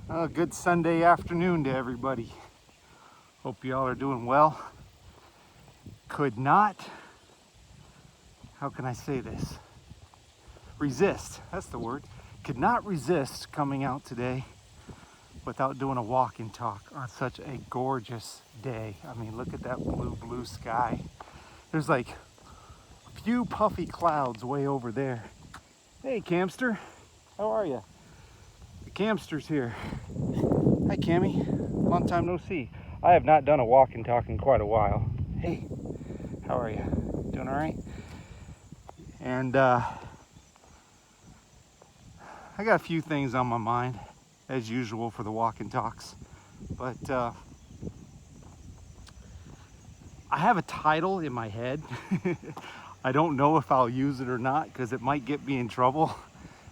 Good Sunday afternoon to everybody. Hope you all are doing well. Could not, how can I say this? Resist, that's the word. Could not resist coming out today without doing a walk and talk on such a gorgeous day. I mean, look at that blue sky. There's like a few puffy clouds way over there. Hey, Camster, how are you? The Camster's here. Hi, Cammy. Long time no see. I have not done a walk and talk in quite a while. Hey, how are you? Doing all right? And I got a few things on my mind, as usual for the walk and talks. But I have a title in my head. I don't know if I'll use it or not because it might get me in trouble.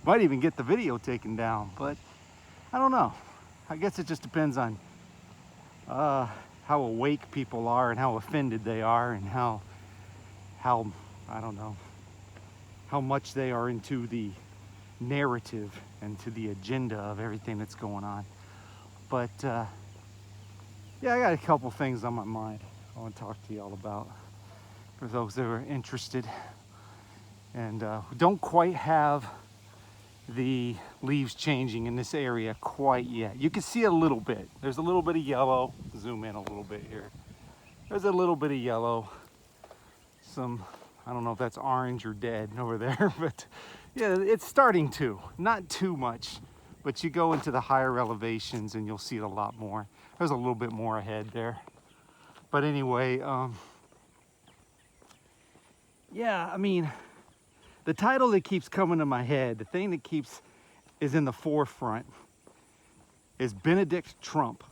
Might even get the video taken down, but I don't know. I guess it just depends on how awake people are and how offended they are and how I don't know, how much they are into the narrative and to the agenda of everything that's going on. But yeah, I got a couple things on my mind I want to talk to y'all about for those that are interested and don't quite have the leaves changing in this area quite yet. You can see a little bit. There's a little bit of yellow. Zoom in a little bit here. There's a little bit of yellow. Some, I don't know if that's orange or dead over there, but yeah, it's starting to. Not too much, but you go into the higher elevations and you'll see it a lot more. There's a little bit more ahead there. But anyway, yeah, I mean, the title that keeps coming to my head, the thing that keeps is in the forefront, is Benedict Trump.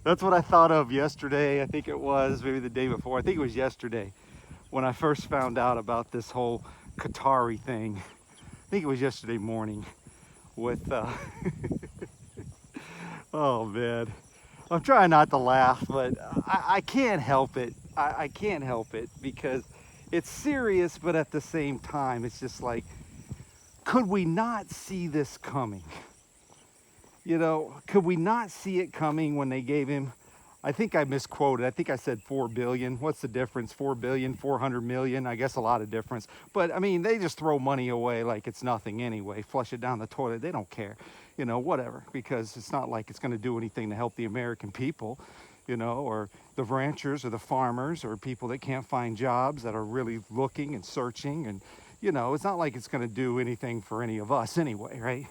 That's what I thought of yesterday. I think it was maybe the day before. I think it was yesterday when I first found out about this whole Qatari thing. I think it was yesterday morning with, oh man. I'm trying not to laugh, but I can't help it. I can't help it because it's serious, but at the same time, it's just like, could we not see this coming? You know, could we not see it coming when they gave him, I think I misquoted, I think I said 4 billion. What's the difference? 4 billion, 400 million, I guess a lot of difference. But I mean, they just throw money away like it's nothing anyway, flush it down the toilet, they don't care, you know, whatever, because it's not like it's gonna do anything to help the American people, you know, or the ranchers or the farmers or people that can't find jobs that are really looking and searching. And, you know, it's not like it's gonna do anything for any of us anyway, right?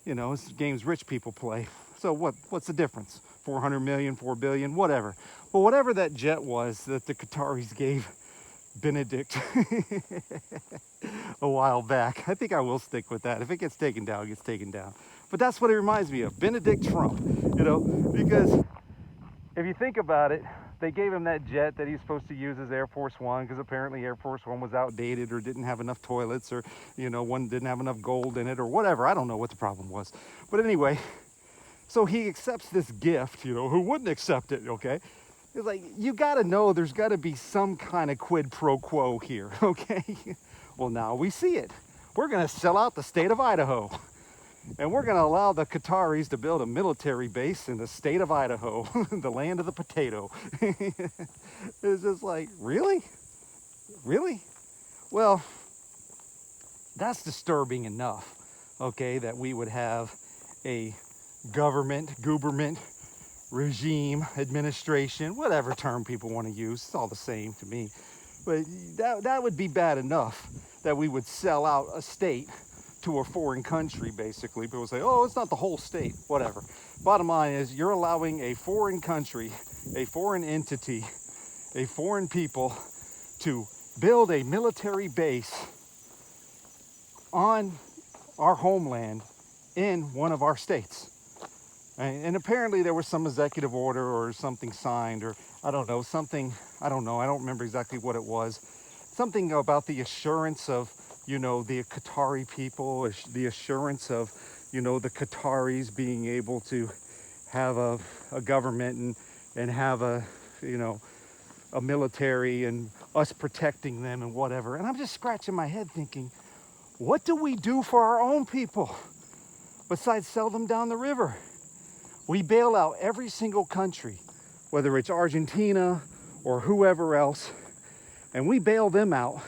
You know, it's games rich people play. So what's the difference? 400 million, 4 billion, whatever. Well, whatever that jet was that the Qataris gave Benedict a while back, I think I will stick with that. If it gets taken down, it gets taken down. But that's what it reminds me of, Benedict Trump, you know, because if you think about it, they gave him that jet that he's supposed to use as Air Force One because apparently Air Force One was outdated or didn't have enough toilets or, you know, one didn't have enough gold in it or whatever. I don't know what the problem was. But anyway, so he accepts this gift, you know, who wouldn't accept it, okay? It's like, you gotta know there's gotta be some kind of quid pro quo here, okay? Well, now we see it. We're gonna sell out the state of Idaho. And we're going to allow the Qataris to build a military base in the state of Idaho, the land of the potato. It's just like, really? Really? Well, that's disturbing enough, okay, that we would have a government, regime, administration, whatever term people want to use. It's all the same to me. But that would be bad enough that we would sell out a state to a foreign country, basically. People say, oh, it's not the whole state, whatever. Bottom line is, you're allowing a foreign country, a foreign entity, a foreign people to build a military base on our homeland in one of our states. And apparently there was some executive order or something signed, or I don't know, something, I don't know, I don't remember exactly what it was. Something about the assurance of, you know, the Qatari people, the assurance of, you know, the Qataris being able to have a government and have a, you know, a military and us protecting them and whatever. And I'm just scratching my head thinking, what do we do for our own people? besides sell them down the river. We bail out every single country, whether it's Argentina or whoever else, and we bail them out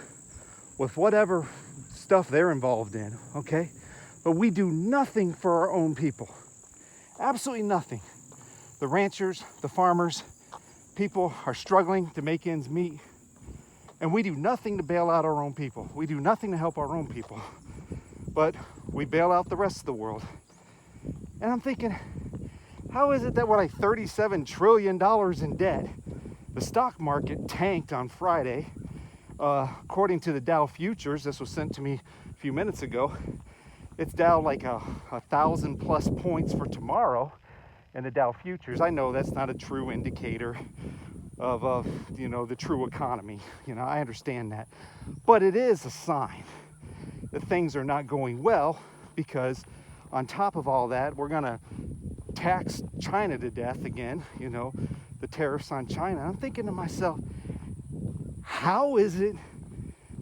with whatever stuff they're involved in, okay? But we do nothing for our own people. Absolutely nothing. The ranchers, the farmers, people are struggling to make ends meet, and we do nothing to bail out our own people. We do nothing to help our own people, but we bail out the rest of the world. And I'm thinking, how is it that we're like $37 trillion in debt? The stock market tanked on Friday. According to the Dow futures, this was sent to me a few minutes ago, it's down like 1,000+ points for tomorrow in the Dow futures. I know that's not a true indicator of the true economy. I understand that. But it is a sign that things are not going well, because on top of all that, we're going to tax China to death again, the tariffs on China. I'm thinking to myself, how is it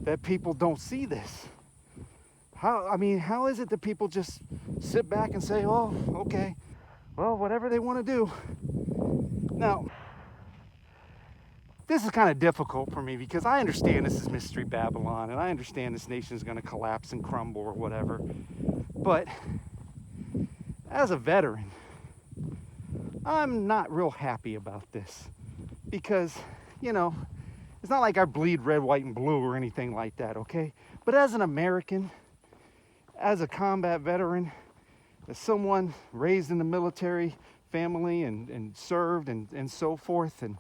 that people don't see this? How is it that people just sit back and say, oh, okay, well, whatever they want to do? Now, this is kind of difficult for me, because I understand this is Mystery Babylon, and I understand this nation is going to collapse and crumble or whatever. But as a veteran, I'm not real happy about this, because, it's not like I bleed red, white, and blue or anything like that, okay? But as an American, as a combat veteran, as someone raised in the military family and served and so forth, and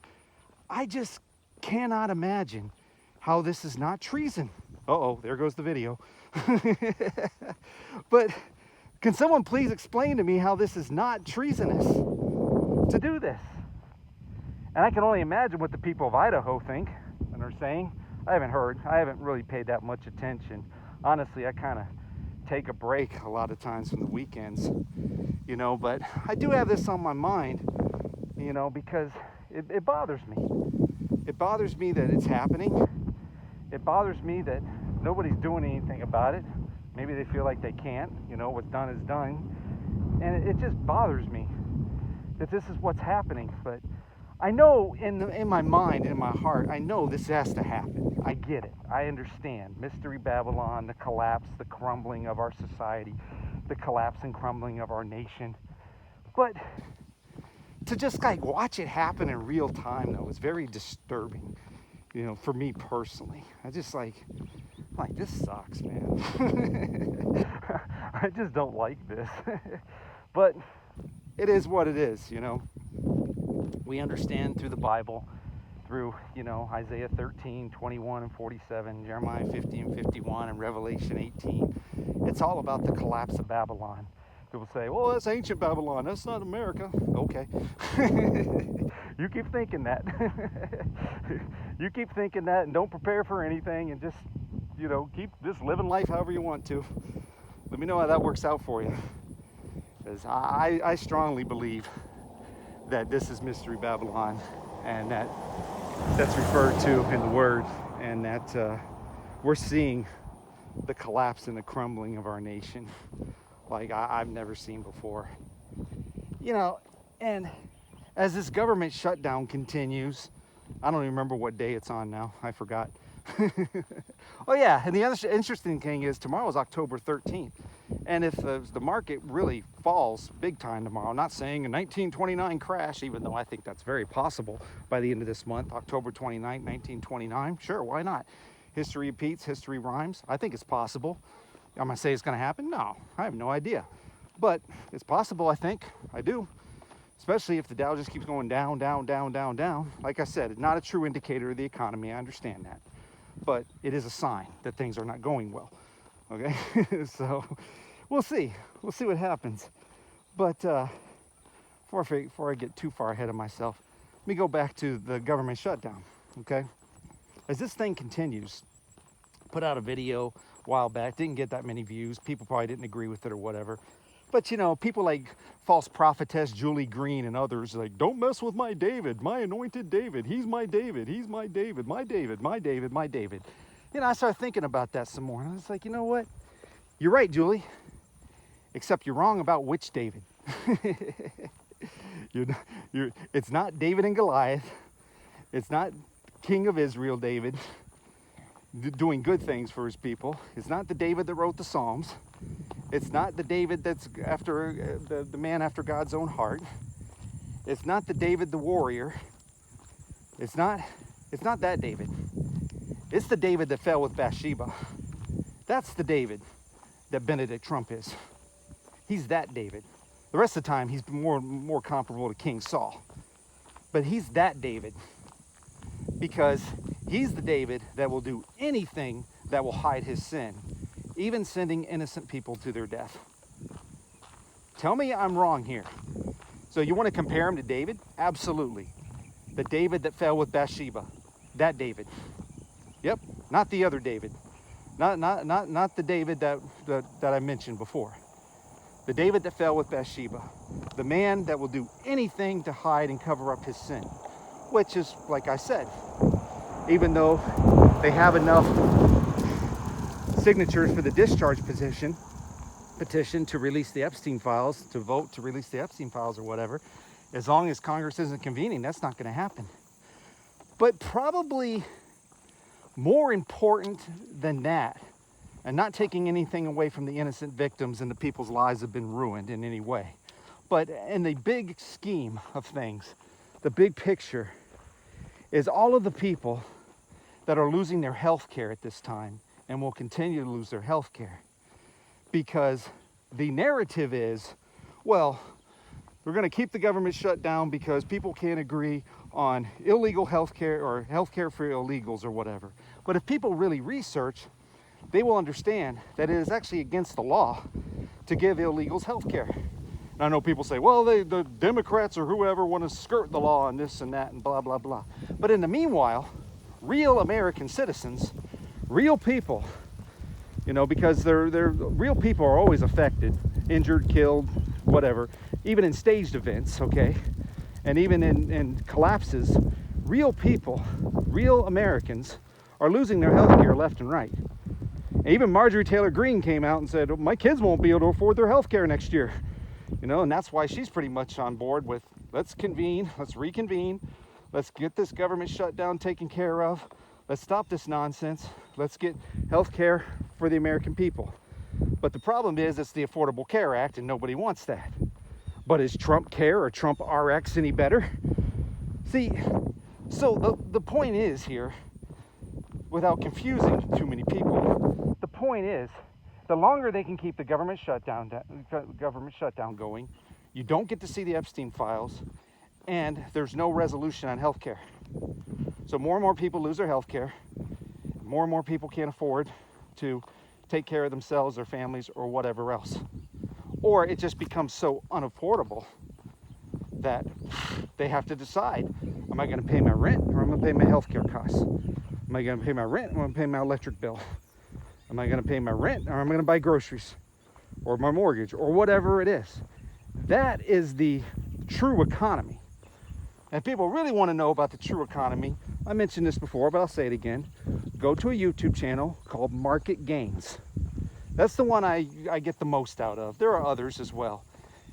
I just cannot imagine how this is not treason. Uh-oh, there goes the video. But can someone please explain to me how this is not treasonous to do this? And I can only imagine what the people of Idaho think and are saying. I haven't really paid that much attention. Honestly, I kind of take a break a lot of times from the weekends, but I do have this on my mind, because it bothers me. It bothers me that it's happening. It bothers me that nobody's doing anything about it. Maybe they feel like they can't, what's done is done. And it just bothers me that this is what's happening. But I know in my mind, in my heart, I know this has to happen. I get it. I understand. Mystery Babylon, the collapse, the crumbling of our society, the collapse and crumbling of our nation. But to just watch it happen in real time, though, is very disturbing, for me personally. I just this sucks, man. I just don't like this. But it is what it is, We understand through the Bible, through, Isaiah 13, 21 and 47, Jeremiah 50 and 51, and Revelation 18. It's all about the collapse of Babylon. People say, well, that's ancient Babylon. That's not America. Okay. You keep thinking that. You keep thinking that, and don't prepare for anything, and just, keep just living life however you want to. Let me know how that works out for you. Because I strongly believe that this is Mystery Babylon, and that's referred to in the Word, and that we're seeing the collapse and the crumbling of our nation like I've never seen before. And as this government shutdown continues, I don't even remember what day it's on now. I forgot. Oh yeah, and the other interesting thing is tomorrow is October 13th. And if the market really falls big time tomorrow, not saying a 1929 crash, even though I think that's very possible by the end of this month, October 29th, 1929, sure, why not? History repeats, history rhymes. I think it's possible. I'm going to say it's going to happen? No, I have no idea. But it's possible, I think. I do. Especially if the Dow just keeps going down, down, down, down, down. Like I said, it's not a true indicator of the economy. I understand that. But it is a sign that things are not going well. Okay? So we'll see. We'll see what happens. But before I get too far ahead of myself, let me go back to the government shutdown. Okay? As this thing continues, I put out a video a while back, didn't get that many views. People probably didn't agree with it or whatever. But, people like false prophetess Julie Green and others, like, don't mess with my David, my anointed David. He's my David. He's my David, my David, my David, my David. I started thinking about that some more. And I was like, you know what? You're right, Julie. Except you're wrong about which David. It's not David and Goliath. It's not King of Israel David doing good things for his people. It's not the David that wrote the Psalms. It's not the David that's after the man after God's own heart. It's not the David the warrior. It's not that David. It's the David that fell with Bathsheba. That's the David that Benedict Trump is. He's that David. The rest of the time, he's more comparable to King Saul. But he's that David because he's the David that will do anything that will hide his sin, even sending innocent people to their death. Tell me I'm wrong here. So you want to compare him to David? Absolutely. The David that fell with Bathsheba. That David. Yep, not the other David. Not the David that I mentioned before. The David that fell with Bathsheba. The man that will do anything to hide and cover up his sin. Which is, like I said, even though they have enough signatures for the discharge petition to release the Epstein files, to vote to release the Epstein files or whatever, as long as Congress isn't convening, that's not going to happen. But probably more important than that, and not taking anything away from the innocent victims and the people's lives have been ruined in any way, but in the big scheme of things, the big picture is all of the people that are losing their health care at this time and will continue to lose their health care. Because the narrative is, well, we're going to keep the government shut down because people can't agree on illegal health care or health care for illegals or whatever. But if people really research, they will understand that it is actually against the law to give illegals health care. And I know people say, well, the Democrats or whoever want to skirt the law and this and that and blah, blah, blah. But in the meanwhile, real American citizens, real people, because they're real people are always affected, injured, killed, whatever, even in staged events, okay? And even in collapses, real people, real Americans are losing their health care left and right. And even Marjorie Taylor Greene came out and said, my kids won't be able to afford their health care next year. And that's why she's pretty much on board with, let's reconvene, let's get this government shutdown taken care of, let's stop this nonsense, let's get health care for the American people. But the problem is it's the Affordable Care Act and nobody wants that. But is Trump Care or Trump RX any better? See, so the point is here, without confusing too many people, the point is, the longer they can keep the government shutdown going, you don't get to see the Epstein files, and there's no resolution on health care. So more and more people lose their health care. More and more people can't afford to take care of themselves, their families, or whatever else. Or it just becomes so unaffordable that they have to decide, am I going to pay my rent or am I going to pay my health care costs? Am I going to pay my rent or am I going to pay my electric bill? Am I going to pay my rent or am I going to buy groceries or my mortgage or whatever it is? That is the true economy. And if people really want to know about the true economy, I mentioned this before, but I'll say it again. Go to a YouTube channel called Market Gains. That's the one I get the most out of. There are others as well.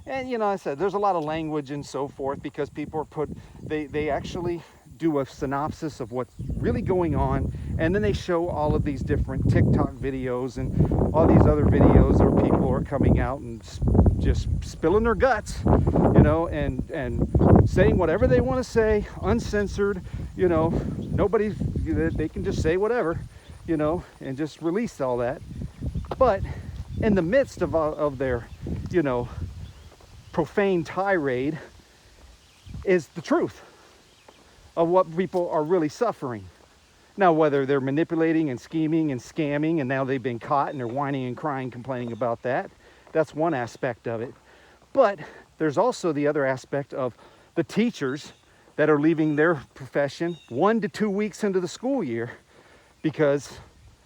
And I said, there's a lot of language and so forth because people are they actually do a synopsis of what's really going on, and then they show all of these different TikTok videos and all these other videos where people are coming out and just spilling their guts, and saying whatever they want to say, uncensored, nobody, they can just say whatever, and just release all that. But in the midst of their, profane tirade is the truth of what people are really suffering. Now, whether they're manipulating and scheming and scamming and now they've been caught and they're whining and crying, complaining about that, that's one aspect of it. But there's also the other aspect of the teachers that are leaving their profession 1 to 2 weeks into the school year because,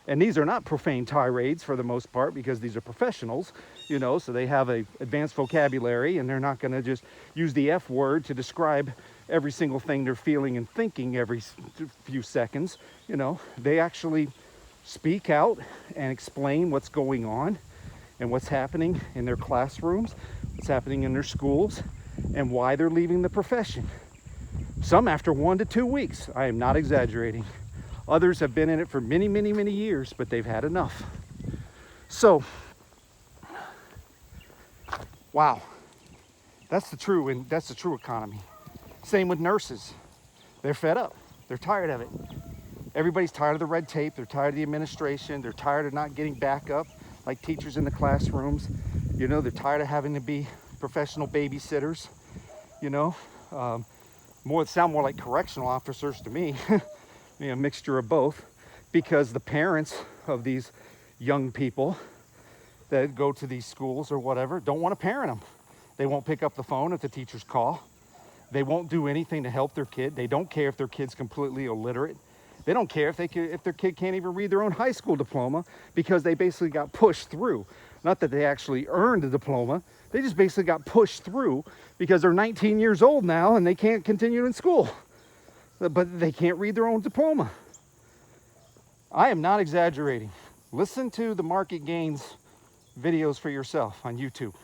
and these are not profane tirades for the most part because these are professionals, so they have a advanced vocabulary and they're not going to just use the F word to describe every single thing they're feeling and thinking every few seconds. They actually speak out and explain what's going on and what's happening in their classrooms, what's happening in their schools, and why they're leaving the profession. Some after 1 to 2 weeks. I am not exaggerating. Others have been in it for many, many, many years, but they've had enough. So, wow, that's the true economy. Same with nurses. They're fed up. They're tired of it. Everybody's tired of the red tape. They're tired of the administration. They're tired of not getting backup like teachers in the classrooms. You know, they're tired of having to be professional babysitters. You know, sound more like correctional officers to me. You know, a mixture of both, because the parents of these young people that go to these schools or whatever don't want to parent them. They won't pick up the phone if the teachers call. They won't do anything to help their kid. They don't care if their kid's completely illiterate. They don't care if their kid can't even read their own high school diploma, because they basically got pushed through. Not that they actually earned a diploma. They just basically got pushed through because they're 19 years old now and they can't continue in school. But they can't read their own diploma. I am not exaggerating. Listen to the Market Gains videos for yourself on YouTube.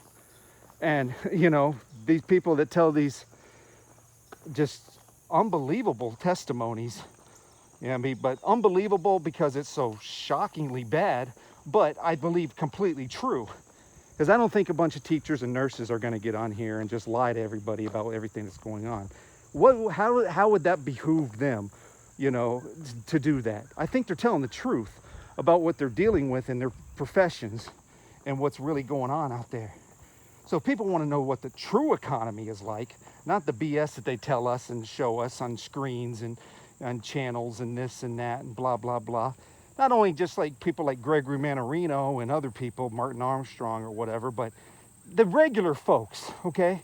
And, you know, these people that tell these just unbelievable testimonies. You know what I mean? But unbelievable because it's so shockingly bad, but I believe completely true. Because I don't think a bunch of teachers and nurses are going to get on here and just lie to everybody about everything that's going on. How would that behoove them, you know, to do that? I think they're telling the truth about what they're dealing with in their professions and what's really going on out there. So if people want to know what the true economy is like, not the BS that they tell us and show us on screens and on channels and this and that and blah, blah, blah. Not only just like people like Gregory Mannarino and other people, Martin Armstrong or whatever, but the regular folks, okay?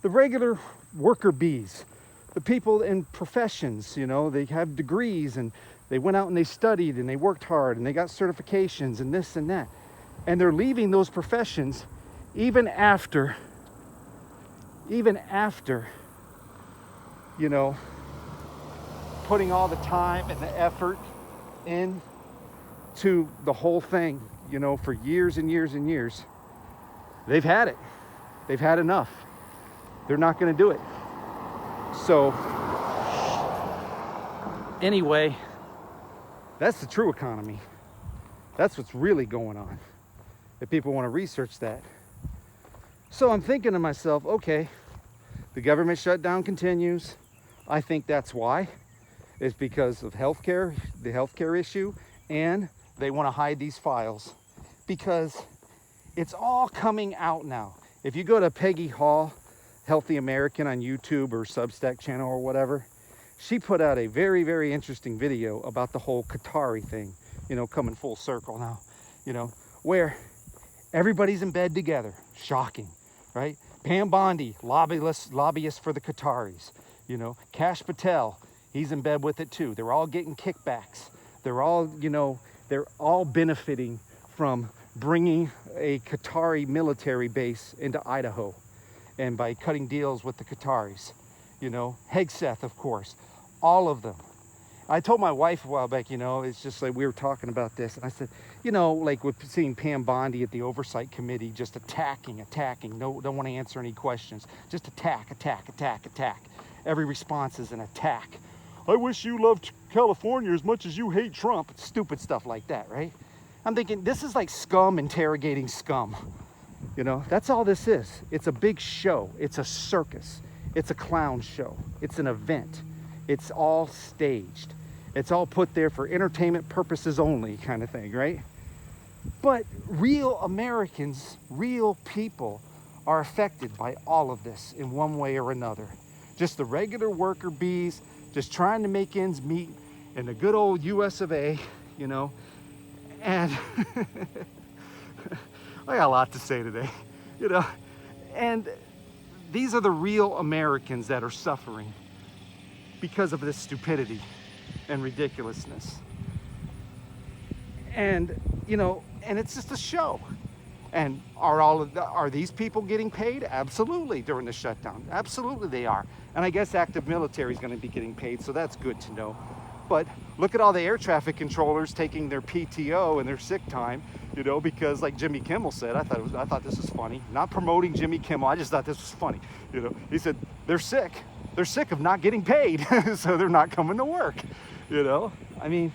The regular worker bees. The people in professions, you know, they have degrees and they went out and they studied and they worked hard and they got certifications and this and that. And they're leaving those professions even after, you know, putting all the time and the effort into the whole thing, you know, for years and years and years. They've had it. They've had enough. They're not going to do it. So, anyway, that's the true economy. That's what's really going on. If people want to research that. So I'm thinking to myself, okay, the government shutdown continues. I think that's why. It's because of healthcare, the healthcare issue, and they want to hide these files because it's all coming out now. If you go to Peggy Hall, Healthy American on YouTube or Substack channel or whatever, she put out a very, very interesting video about the whole Qatari thing, you know, coming full circle now, you know, where everybody's in bed together. Shocking, right? Pam Bondi, lobbyist for the Qataris, you know, Kash Patel, he's in bed with it too. They're all getting kickbacks. They're all, you know, they're all benefiting from bringing a Qatari military base into Idaho. And by cutting deals with the Qataris, you know, Hegseth, of course, all of them. I told my wife a while back, you know, it's just like we were talking about this, and I said, you know, like with seeing Pam Bondi at the Oversight Committee just attacking, no, don't want to answer any questions, just attack. Every response is an attack. I wish you loved California as much as you hate Trump. Stupid stuff like that, right? I'm thinking, this is like scum interrogating scum. You know, that's all this is. It's a big show. It's a circus. It's a clown show. It's an event. It's all staged. It's all put there for entertainment purposes only, kind of thing, right? But real Americans, real people are affected by all of this in one way or another. Just the regular worker bees, just trying to make ends meet in the good old US of A, you know. And I got a lot to say today, you know. And these are the real Americans that are suffering because of this stupidity and ridiculousness. And, you know, and it's just a show. And are these people getting paid? Absolutely, during the shutdown. Absolutely they are. And I guess active military is going to be getting paid, so that's good to know. But look at all the air traffic controllers taking their PTO and their sick time you know, because like Jimmy Kimmel said, I thought this was funny. Not promoting Jimmy Kimmel, I just thought this was funny. You know, he said they're sick of not getting paid, so they're not coming to work. You know, I mean,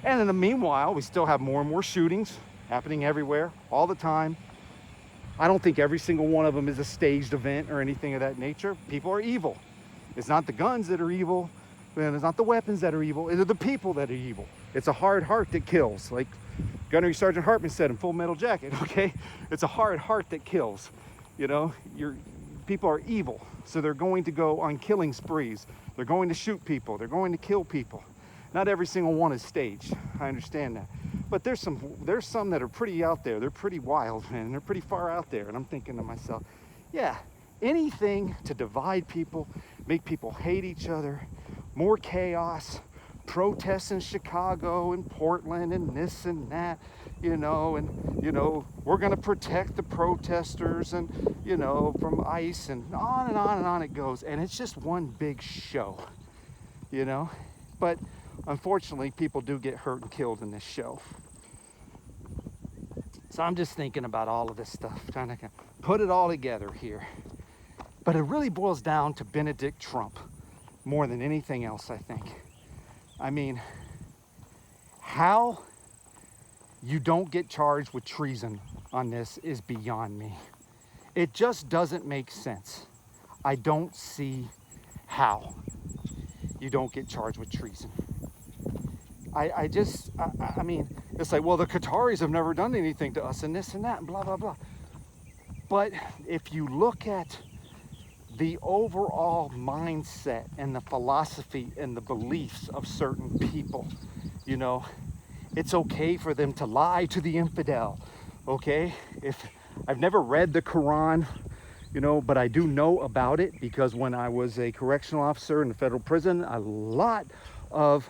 and in the meanwhile, we still have more and more shootings happening everywhere, all the time. I don't think every single one of them is a staged event or anything of that nature. People are evil. It's not the guns that are evil, and it's not the weapons that are evil. It's the people that are evil. It's a hard heart that kills, like Gunnery Sergeant Hartman said in Full Metal Jacket, okay? It's a hard heart that kills. You know, people are evil, so they're going to go on killing sprees. They're going to shoot people. They're going to kill people. Not every single one is staged. I understand that. But there's some that are pretty out there. They're pretty wild, man. They're pretty far out there. And I'm thinking to myself, yeah, anything to divide people, make people hate each other, more chaos, protests in Chicago and Portland and this and that, you know, and, you know, we're going to protect the protesters and, you know, from ICE and on and on and on it goes. And it's just one big show, you know. But unfortunately, people do get hurt and killed in this show. So I'm just thinking about all of this stuff, trying to put it all together here. But it really boils down to Benedict Trump more than anything else, I think. I mean, how you don't get charged with treason on this is beyond me. It just doesn't make sense. I don't see how you don't get charged with treason. I mean, it's like, well, the Qataris have never done anything to us and this and that and blah, blah, blah. But if you look at the overall mindset and the philosophy and the beliefs of certain people, you know, it's okay for them to lie to the infidel, okay? If I've never read the Quran, you know, but I do know about it because when I was a correctional officer in a federal prison, a lot of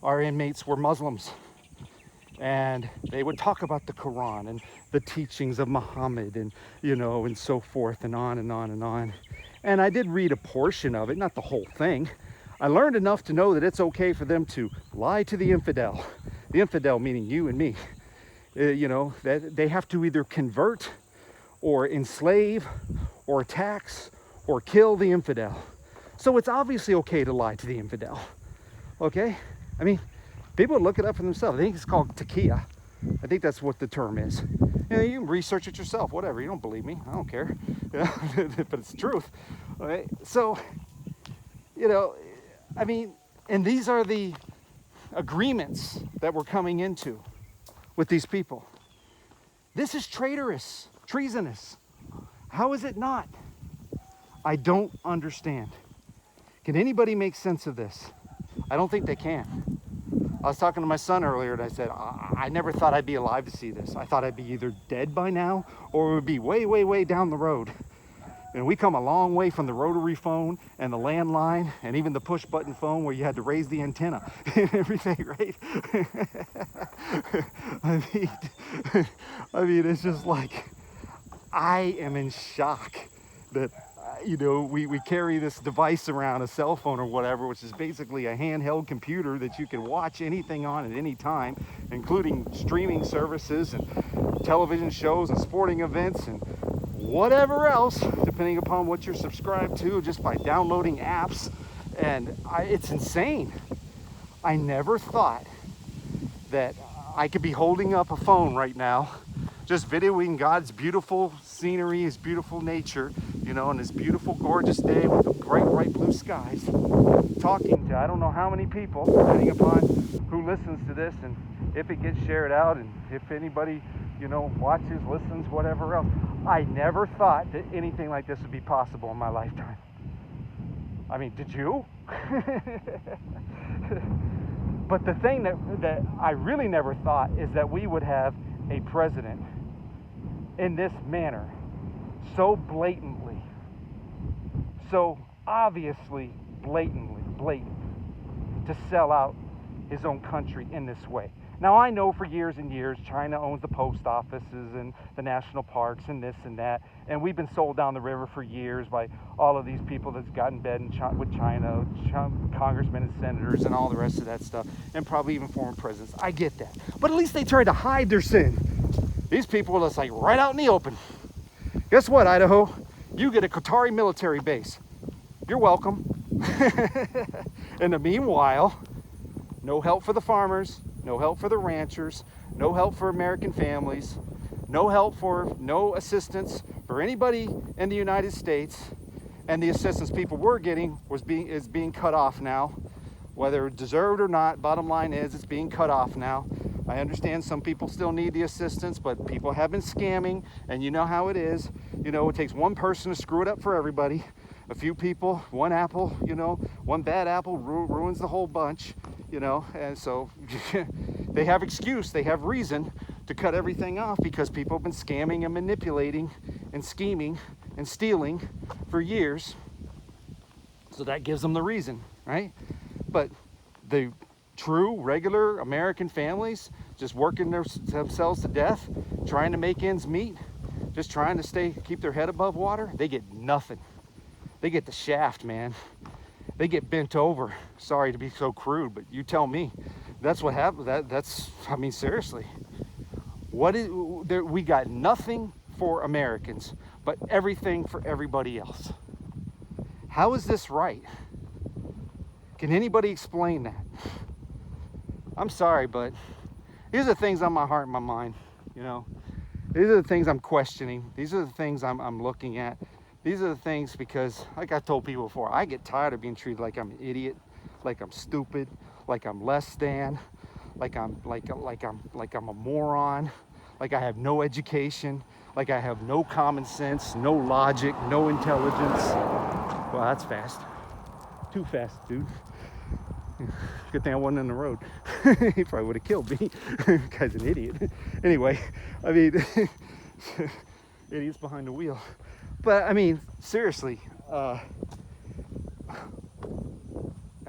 our inmates were Muslims, and they would talk about the Quran and the teachings of Muhammad and, you know, and so forth and on and on and on. And I did read a portion of it, not the whole thing. I learned enough to know that it's okay for them to lie to the infidel meaning you and me. You know, that they have to either convert or enslave or tax or kill the infidel. So it's obviously okay to lie to the infidel, okay? I mean, people would look it up for themselves. I think it's called taqiyya. I think that's what the term is. You know, you can research it yourself, whatever. You don't believe me, I don't care. But it's the truth. All right? So, you know, I mean, and these are the agreements that we're coming into with these people. This is traitorous, treasonous. How is it not? I don't understand. Can anybody make sense of this? I don't think they can. I was talking to my son earlier and I said, I never thought I'd be alive to see this. I thought I'd be either dead by now or it would be way, way, way down the road. And we come a long way from the rotary phone and the landline and even the push button phone where you had to raise the antenna and everything, right? I mean, it's just like, I am in shock that, you know, we carry this device around, a cell phone or whatever, which is basically a handheld computer that you can watch anything on at any time, including streaming services and television shows and sporting events and whatever else, depending upon what you're subscribed to, just by downloading apps. And it's insane. I never thought that I could be holding up a phone right now, just videoing God's beautiful scenery, his beautiful nature, you know, and this beautiful, gorgeous day with the bright, bright blue skies, talking to I don't know how many people, depending upon who listens to this and if it gets shared out and if anybody, you know, watches, listens, whatever else. I never thought that anything like this would be possible in my lifetime. I mean, did you? But the thing that I really never thought is that we would have a president in this manner, so blatantly, so obviously blatant, to sell out his own country in this way. Now, I know for years and years, China owns the post offices and the national parks and this and that, and we've been sold down the river for years by all of these people that's got in bed with China, congressmen and senators and all the rest of that stuff, and probably even former presidents. I get that. But at least they try to hide their sin. These people are just like right out in the open. Guess what, Idaho? You get a Qatari military base. You're welcome. In the meanwhile, no help for the farmers, no help for the ranchers, no help for American families, no assistance for anybody in the United States, and the assistance people were getting is being cut off now, whether deserved or not. Bottom line is it's being cut off now. I understand some people still need the assistance, but people have been scamming, and you know how it is. You know, it takes one person to screw it up for everybody. A few people, one apple, you know, one bad apple ruins the whole bunch, you know, and so they have excuse, they have reason to cut everything off because people have been scamming and manipulating and scheming and stealing for years. So that gives them the reason, right? But the true, regular American families just working themselves to death, trying to make ends meet, just trying to keep their head above water, they get nothing. They get the shaft, man. They get bent over. Sorry to be so crude, but you tell me. That's what happened. I mean, seriously. We got nothing for Americans, but everything for everybody else. How is this right? Can anybody explain that? I'm sorry, but these are the things on my heart and my mind, you know. These are the things I'm questioning. These are the things I'm looking at. These are the things because, like I told people before, I get tired of being treated like I'm an idiot, like I'm stupid, like I'm less than, like I'm a moron, like I have no education, like I have no common sense, no logic, no intelligence. Well, that's fast. Too fast, dude. Good thing I wasn't in the road. He probably would have killed me. Guy's an idiot. Anyway, I mean, idiots behind the wheel. But I mean, seriously, I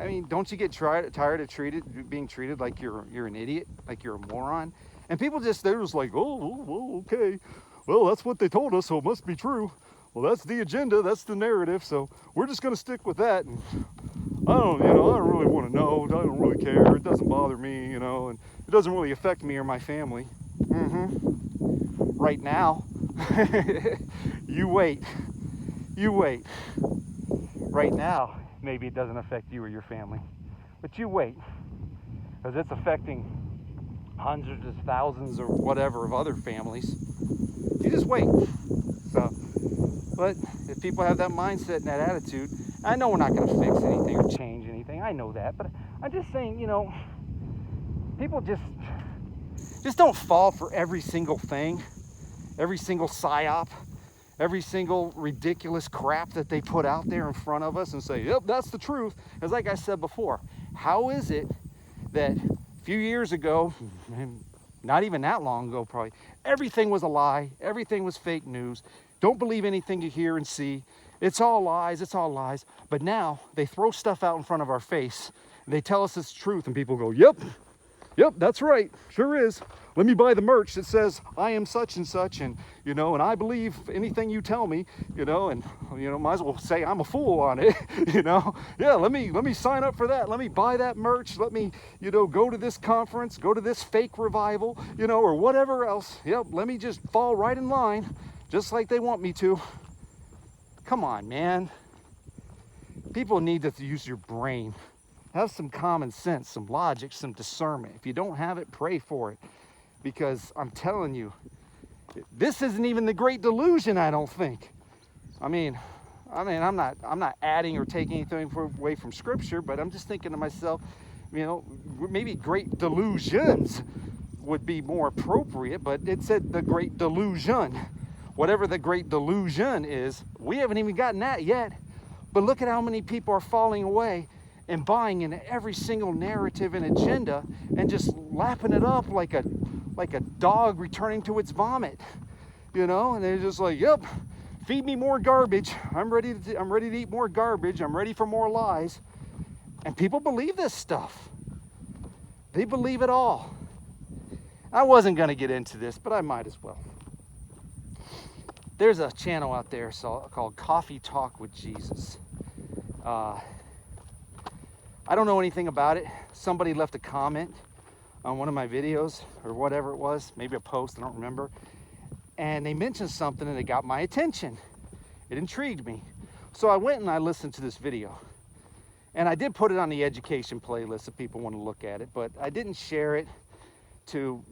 mean, don't you get tired of being treated like you're an idiot, like you're a moron? And people they're just like, oh, okay, well, that's what they told us, so it must be true. Well, that's the agenda, that's the narrative, so we're just gonna stick with that. And I don't really want to know. I don't really care. It doesn't bother me, you know, and it doesn't really affect me or my family. Right now. You wait. Right now, maybe it doesn't affect you or your family, but you wait, because it's affecting hundreds of thousands or whatever of other families. You just wait. So, but if people have that mindset and that attitude, I know we're not going to fix anything or change anything. I know that, but I'm just saying, you know, people just don't fall for every single thing, every single psyop, every single ridiculous crap that they put out there in front of us and say, yep, that's the truth. Because like I said before, how is it that a few years ago, not even that long ago probably, everything was a lie, everything was fake news, don't believe anything you hear and see, it's all lies, but now they throw stuff out in front of our face, and they tell us it's truth, and people go, yep, that's right, sure is. Let me buy the merch that says I am such and such, and you know, and I believe anything you tell me, you know, and you know, might as well say I'm a fool on it, you know. Yeah, let me sign up for that. Let me buy that merch. Let me, you know, go to this conference, go to this fake revival, you know, or whatever else. Yep, let me just fall right in line, just like they want me to. Come on, man. People need to use your brain. Have some common sense, some logic, some discernment. If you don't have it, pray for it. Because I'm telling you, this isn't even the great delusion, I don't think. I mean, I'm not adding or taking anything away from Scripture, but I'm just thinking to myself, you know, maybe great delusions would be more appropriate, but it said the great delusion. Whatever the great delusion is, we haven't even gotten that yet. But look at how many people are falling away and buying into every single narrative and agenda and just lapping it up like a dog returning to its vomit, you know. And they're just like, yep, feed me more garbage. I'm ready to eat more garbage. I'm ready for more lies. And people believe this stuff. They believe it all. I wasn't going to get into this, but I might as well. There's a channel out there called Coffee Talk with Jesus. I don't know anything about it. Somebody left a comment on one of my videos or whatever it was, maybe a post, I don't remember. And they mentioned something and it got my attention. It intrigued me. So I went and I listened to this video. And I did put it on the education playlist if people want to look at it, but I didn't share it to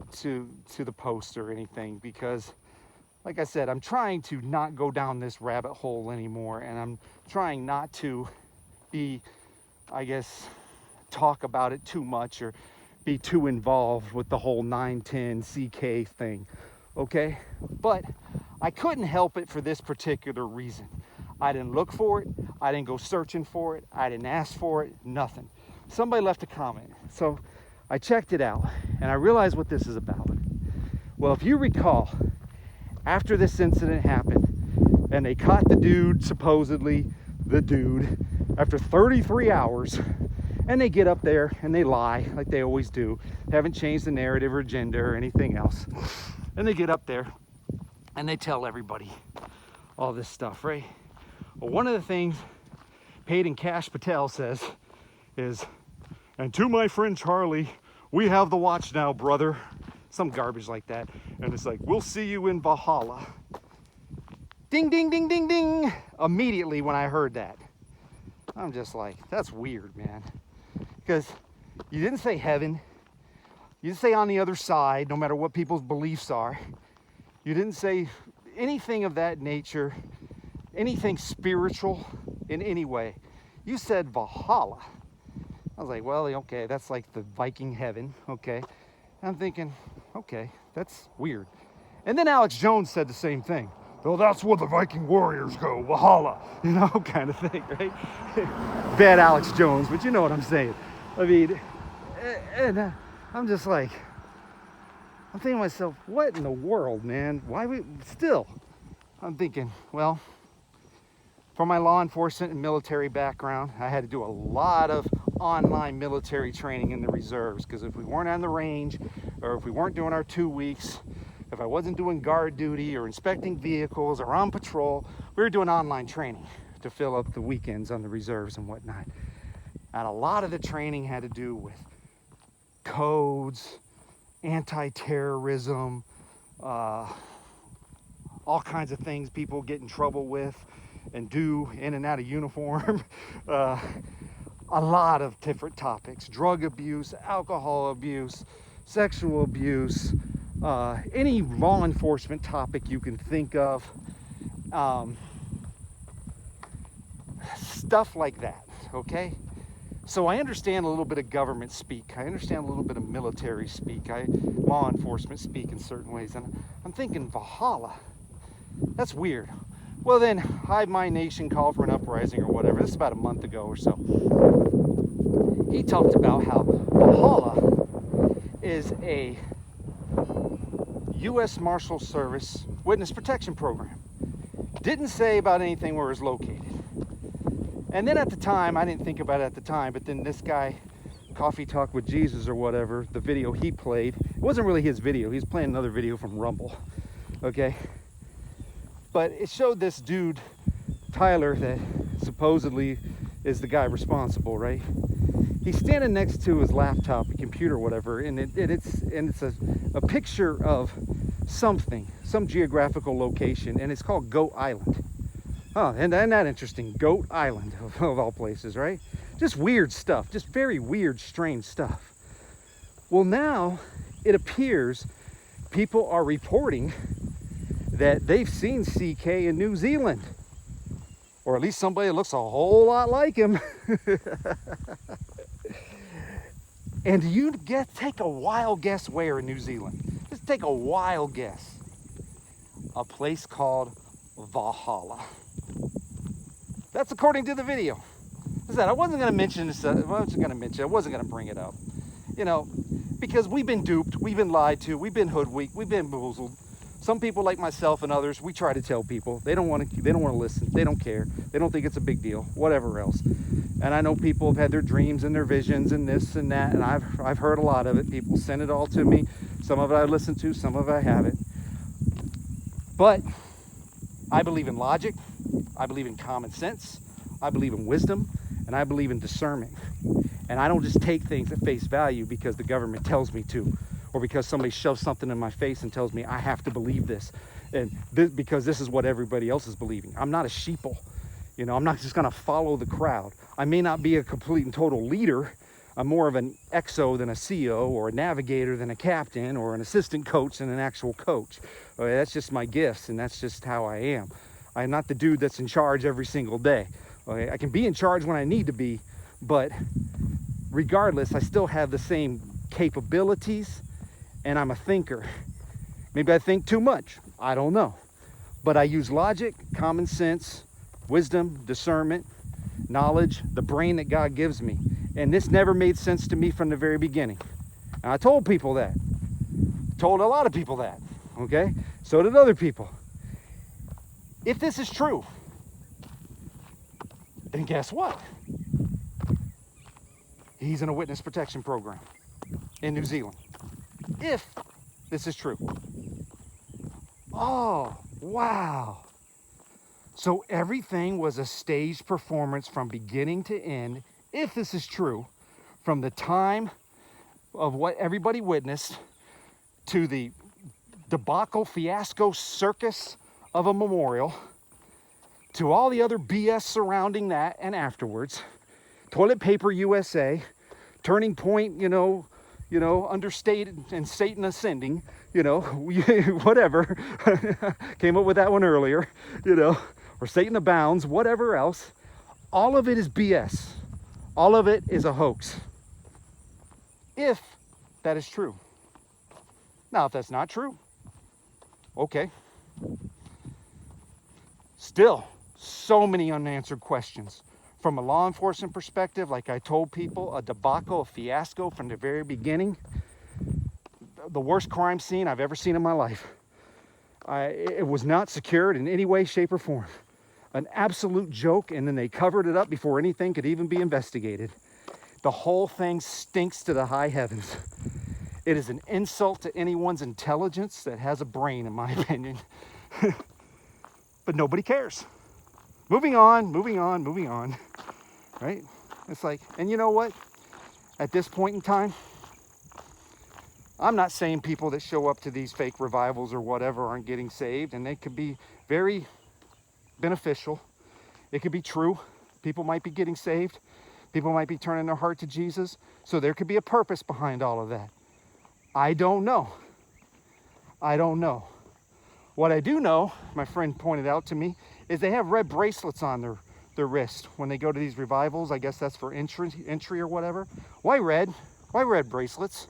the post or anything because, like I said, I'm trying to not go down this rabbit hole anymore, and I'm trying not to be, I guess, talk about it too much or be too involved with the whole 910 CK thing, okay? But I couldn't help it for this particular reason. I didn't look for it. I didn't go searching for it. I didn't ask for it, nothing. Somebody left a comment. So I checked it out and I realized what this is about. Well, if you recall, after this incident happened and they caught the dude, supposedly the dude, after 33 hours, and they get up there and they lie like they always do. They haven't changed the narrative or agenda or anything else. And they get up there and they tell everybody all this stuff, right? Well, one of the things Paid in Cash Patel says is, and to my friend Charlie, we have the watch now, brother. Some garbage like that. And it's like, we'll see you in Valhalla. Ding, ding, ding, ding, ding. Immediately when I heard that, I'm just like, that's weird, man. Because you didn't say heaven. You didn't say on the other side, no matter what people's beliefs are. You didn't say anything of that nature, anything spiritual in any way. You said Valhalla. I was like, well, okay, that's like the Viking heaven, okay. And I'm thinking, okay, that's weird. And then Alex Jones said the same thing. Well, that's where the Viking warriors go, Valhalla, you know, kind of thing, right? Bad Alex Jones, but you know what I'm saying. I mean, and I'm just like, I'm thinking to myself, what in the world, man? Why we still? I'm thinking, well, from my law enforcement and military background, I had to do a lot of online military training in the reserves, because if we weren't on the range, or if we weren't doing our 2 weeks, if I wasn't doing guard duty or inspecting vehicles or on patrol, we were doing online training to fill up the weekends on the reserves and whatnot. And a lot of the training had to do with codes, anti-terrorism, all kinds of things people get in trouble with and do in and out of uniform. A lot of different topics: drug abuse, alcohol abuse, sexual abuse, any law enforcement topic you can think of, stuff like that, okay? So I understand a little bit of government speak. I understand a little bit of military speak. Law enforcement speak in certain ways. And I'm thinking, Valhalla, that's weird. Well then, Hive My Nation called for an uprising or whatever. This is about a month ago or so. He talked about how Valhalla is a U.S. Marshal Service witness protection program. Didn't say about anything where it's located. And then at the time, I didn't think about it at the time, but then this guy, Coffee Talk with Jesus or whatever, the video he played, it wasn't really his video. He was playing another video from Rumble, okay? But it showed this dude, Tyler, that supposedly is the guy responsible, right? He's standing next to his laptop, computer, whatever, and it's a picture of something, some geographical location, and it's called Goat Island. Oh, and that interesting, Goat Island of all places, right? Just weird stuff, just very weird, strange stuff. Well, now it appears people are reporting that they've seen CK in New Zealand, or at least somebody that looks a whole lot like him. And you take a wild guess where in New Zealand? Just take a wild guess. A place called Valhalla. That's according to the video. I said I wasn't going to mention this. I wasn't going to bring it up. You know, because we've been duped, we've been lied to, we've been hoodwinked, we've been bamboozled. Some people like myself and others, we try to tell people. They don't want to listen. They don't care. They don't think it's a big deal, whatever else. And I know people have had their dreams and their visions and this and that, and I've heard a lot of it. People send it all to me. Some of it I listen to, some of it I haven't. But I believe in logic. I believe in common sense. I believe in wisdom, and I believe in discernment. And I don't just take things at face value because the government tells me to, or because somebody shoves something in my face and tells me I have to believe this, and because this is what everybody else is believing. I'm not a sheeple. You know, I'm not just gonna follow the crowd. I may not be a complete and total leader. I'm more of an XO than a CO, or a navigator than a captain, or an assistant coach than an actual coach. Okay, that's just my gifts, and that's just how I am. I'm not the dude that's in charge every single day. Okay, I can be in charge when I need to be, but regardless, I still have the same capabilities, and I'm a thinker. Maybe I think too much, I don't know. But I use logic, common sense, wisdom, discernment, knowledge, the brain that God gives me. And this never made sense to me from the very beginning. And I told people that. Told a lot of people that, okay? So did other people. If this is true, then guess what? He's in a witness protection program in New Zealand. If this is true. Oh, wow. So everything was a staged performance from beginning to end, if this is true, from the time of what everybody witnessed to the debacle, fiasco, circus of a memorial, to all the other BS surrounding that and afterwards. Toilet Paper USA, Turning Point, understated and Satan ascending, whatever. Came up with that one earlier, or Satan abounds, whatever else. All of it is BS. All of it is a hoax. If that is true. Now, if that's not true, okay. Still, so many unanswered questions. From a law enforcement perspective, like I told people, a debacle, a fiasco from the very beginning. The worst crime scene I've ever seen in my life. It was not secured in any way, shape, or form. An absolute joke, and then they covered it up before anything could even be investigated. The whole thing stinks to the high heavens. It is an insult to anyone's intelligence that has a brain, in my opinion. But nobody cares. Moving on, right? It's like, and you know what? At this point in time, I'm not saying people that show up to these fake revivals or whatever aren't getting saved, and they could be very beneficial. It could be true. People might be getting saved. People might be turning their heart to Jesus. So there could be a purpose behind all of that. I don't know. What I do know, my friend pointed out to me, is they have red bracelets on their wrist when they go to these revivals. I guess that's for entry or whatever. Why red? Why red bracelets?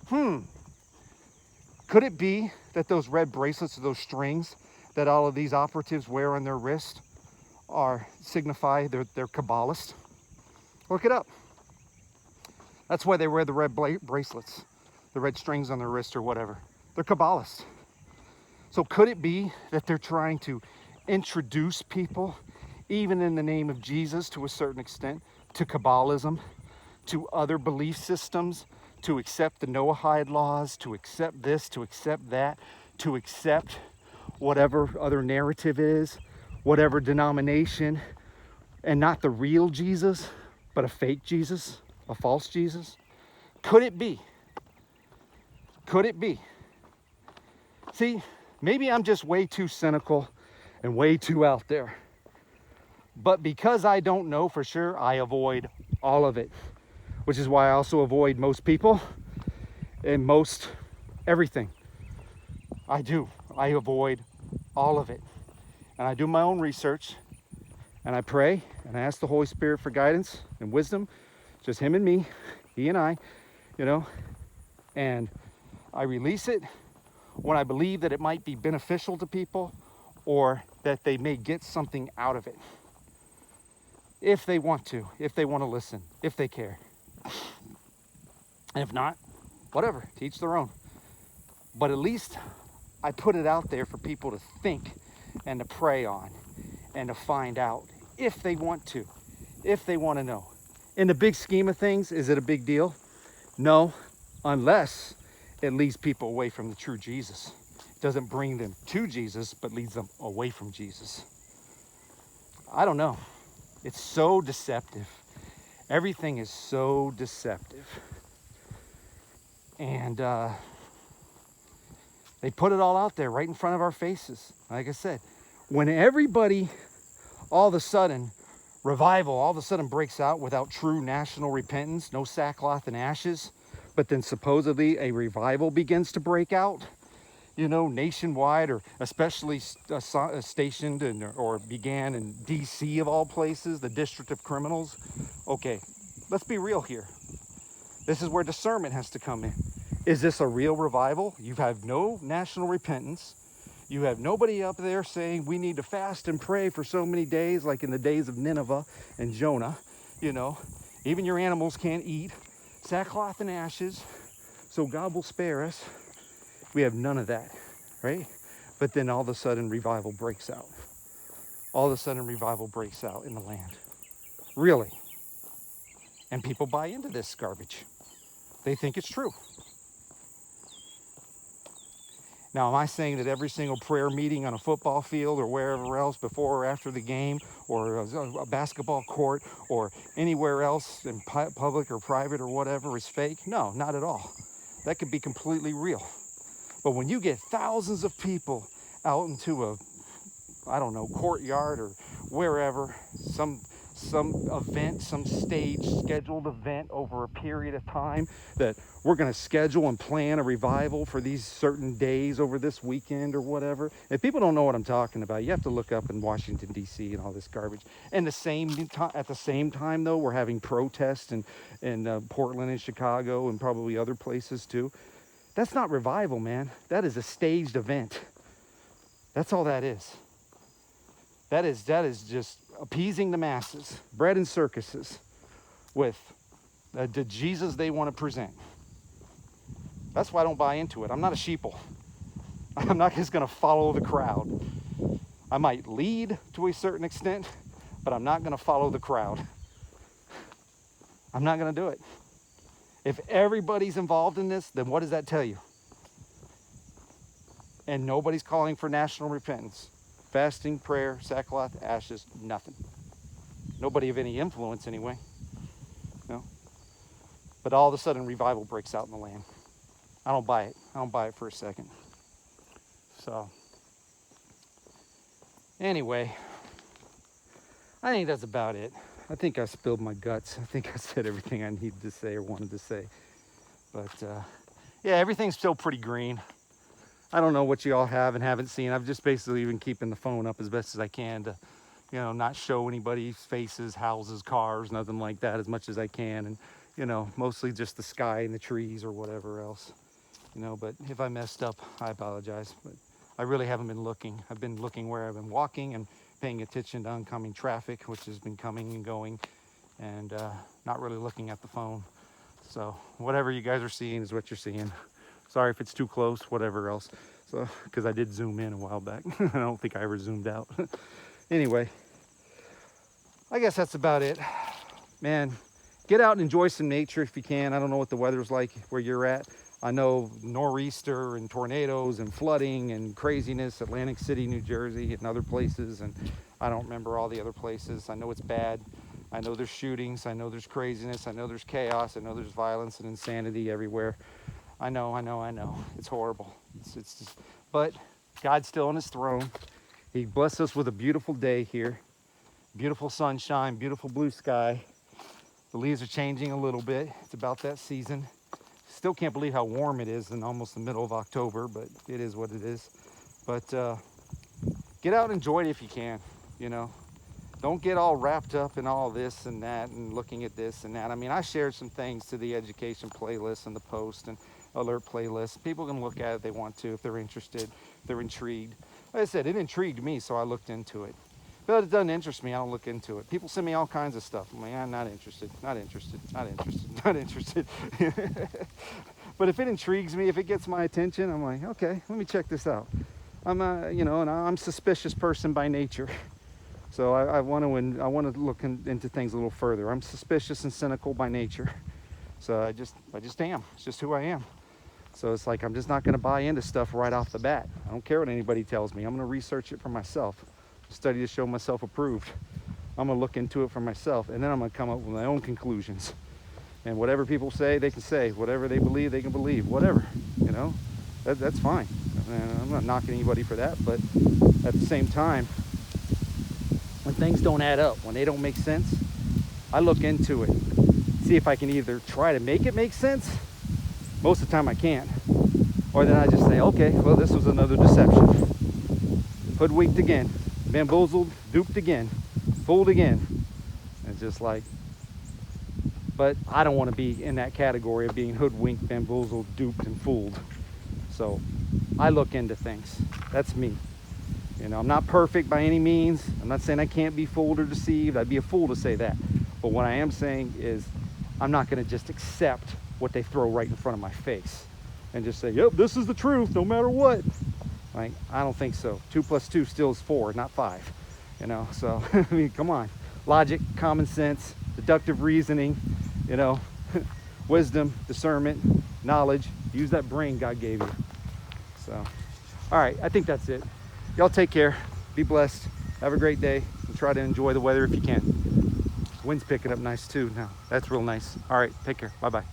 Could it be that those red bracelets, those strings that all of these operatives wear on their wrist signify they're Kabbalists? Look it up. That's why they wear the red bracelets, the red strings on their wrist or whatever. They're Kabbalists. So could it be that they're trying to introduce people, even in the name of Jesus to a certain extent, to Kabbalism, to other belief systems, to accept the Noahide laws, to accept this, to accept that, to accept whatever other narrative is, whatever denomination, and not the real Jesus, but a fake Jesus, a false Jesus? Could it be? Could it be? See, maybe I'm just way too cynical and way too out there. But because I don't know for sure, I avoid all of it. Which is why I also avoid most people and most everything. I do. I avoid all of it. And I do my own research. And I pray and I ask the Holy Spirit for guidance and wisdom. Just him and me, he and I, and I release it when I believe that it might be beneficial to people or that they may get something out of it. If they want to listen, if they care. And if not, whatever, to each their own. But at least I put it out there for people to think and to pray on and to find out if they want to, if they want to know. In the big scheme of things, is it a big deal? No, unless it leads people away from the true Jesus. It doesn't bring them to Jesus, but leads them away from Jesus. I don't know. It's so deceptive. Everything is so deceptive. And they put it all out there right in front of our faces. Like I said, when everybody all of a sudden, revival all of a sudden breaks out without true national repentance, no sackcloth and ashes, but then supposedly a revival begins to break out, you know, nationwide, or especially stationed or began in DC of all places, the District of Criminals. Okay, let's be real here. This is where discernment has to come in. Is this a real revival? You have no national repentance. You have nobody up there saying we need to fast and pray for so many days, like in the days of Nineveh and Jonah. You know, even your animals can't eat. Sackcloth and ashes, so God will spare us. We have none of that, right? But then all of a sudden revival breaks out. All of a sudden revival breaks out in the land. Really. And people buy into this garbage. They think it's true. Now, am I saying that every single prayer meeting on a football field or wherever else before or after the game, or a basketball court, or anywhere else in public or private or whatever is fake? No, not at all. That could be completely real. But when you get thousands of people out into a, I don't know, courtyard or wherever, some event, some stage scheduled event over a period of time, that we're going to schedule and plan a revival for these certain days over this weekend or whatever. If people don't know what I'm talking about, you have to look up in Washington, D.C. and all this garbage. And at the same time, though, we're having protests in Portland and Chicago and probably other places too. That's not revival, man. That is a staged event. That's all that is. That is just appeasing the masses, bread and circuses, with the Jesus they want to present. That's why I don't buy into it. I'm not a sheeple. I'm not just going to follow the crowd. I might lead to a certain extent, but I'm not going to follow the crowd. I'm not going to do it. If everybody's involved in this, then what does that tell you? And nobody's calling for national repentance. Fasting, prayer, sackcloth, ashes, nothing. Nobody of any influence anyway. No. But all of a sudden revival breaks out in the land. I don't buy it. I don't buy it for a second. So, anyway, I think that's about it. I think I spilled my guts. I think I said everything I needed to say or wanted to say. But, yeah, everything's still pretty green. I don't know what you all have and haven't seen. I've just basically been keeping the phone up as best as I can to, you know, not show anybody's faces, houses, cars, nothing like that, as much as I can. And, you know, mostly just the sky and the trees or whatever else. You know, but if I messed up, I apologize. But I really haven't been looking. I've been looking where I've been walking and paying attention to oncoming traffic, which has been coming and going, and not really looking at the phone. So whatever you guys are seeing is what you're seeing. Sorry if it's too close, whatever else. So, because I did zoom in a while back. I don't think I ever zoomed out. Anyway, I guess that's about it. Man, get out and enjoy some nature if you can. I don't know what the weather's like where you're at. I know nor'easter and tornadoes and flooding and craziness, Atlantic City, New Jersey, and other places. And I don't remember all the other places. I know it's bad. I know there's shootings. I know there's craziness. I know there's chaos. I know there's violence and insanity everywhere. I know. It's horrible. It's just, but God's still on his throne. He blessed us with a beautiful day here. Beautiful sunshine, beautiful blue sky. The leaves are changing a little bit. It's about that season. Still can't believe how warm it is in almost the middle of October, but it is what it is. But get out and enjoy it if you can, you know. Don't get all wrapped up in all this and that and looking at this and that. I mean, I shared some things to the education playlist and the post and alert playlist. People can look at it if they want to, if they're interested, if they're intrigued. Like I said, it intrigued me, so I looked into it. But it doesn't interest me, I don't look into it. People send me all kinds of stuff. I'm like, I'm not interested. But if it intrigues me, if it gets my attention, I'm like, okay, let me check this out. I'm and I'm a suspicious person by nature. So I want to look into things a little further. I'm suspicious and cynical by nature. So I just am. It's just who I am. So it's like, I'm just not going to buy into stuff right off the bat. I don't care what anybody tells me. I'm going to research it for myself. Study to show myself approved. I'm gonna look into it for myself, and then I'm gonna come up with my own conclusions. And whatever people say, they can say. Whatever they believe, they can believe. Whatever, you know, that's fine. And I'm not knocking anybody for that, but at the same time, when things don't add up, when they don't make sense, I look into it, see if I can either try to make it make sense. Most of the time I can't. Or then I just say, okay, well, this was another deception. Hoodwinked again, bamboozled, duped again, fooled again. And it's just like, but I don't want to be in that category of being hoodwinked, bamboozled, duped, and fooled. So I look into things. That's me. You know, I'm not perfect by any means. I'm not saying I can't be fooled or deceived. I'd be a fool to say that. But what I am saying is I'm not going to just accept what they throw right in front of my face and just say, yep, this is the truth no matter what. Like, I don't think so. 2 + 2 still is 4, not 5. You know, so I mean, come on. Logic, common sense, deductive reasoning, you know, wisdom, discernment, knowledge. Use that brain God gave you. So, all right, I think that's it. Y'all take care. Be blessed. Have a great day. And try to enjoy the weather if you can. Wind's picking up nice too now. That's real nice. All right, take care. Bye-bye.